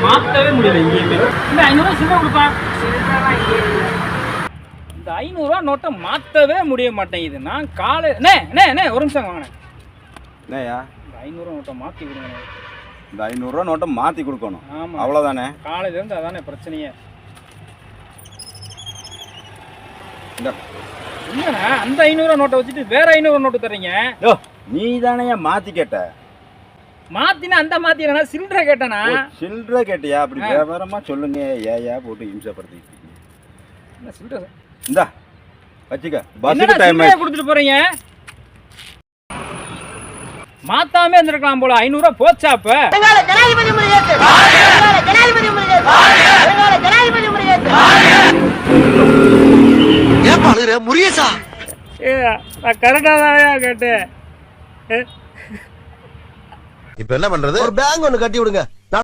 மாத்தவே முடியல இங்கே. இந்த 500 சில்லறை கொடுப்பா. இந்த 500 நோட்டை மாத்தவே முடிய மாட்டேங்குது. நான் காலை ஒரு நிமிஷம் வாங்கினேன். என்னையா இந்த 500 நோட்டை மாத்தி கொடுங்க. இந்த 500 நோட்டை மாற்றி கொடுக்கணும். ஆமாம், அவ்வளோதானே? காலையிலேருந்து அதானே பிரச்சனையே. இல்லைண்ணா, அந்த 500 நோட்டை வச்சுட்டு வேற 500 நோட்டு தர்றீங்க. யோ, நீ தானே மாற்றி கேட்ட. மாத்தினா அந்த மாத்தினா சில்லறை கேட்டனா? சில்லறை கேட்டியா? அப்படி விவரமா சொல்லுங்க. ஏயா போட்டு இம்சப்படுத்திட்டு சில்லறை இந்தா வச்சுக்க. பஸ்ஸுக்கு டைம் கொடுத்துட்டு போறீங்க. மாத்தாமே இருந்திருக்கலாம் போல. 500 போச்சா? அப்ப முருகேசா நான் கரெக்டா தான் கேட்டேன். இப்ப என்ன பண்றது? ஒரு பேங்க் ஒண்ணு கட்டி விடுங்க.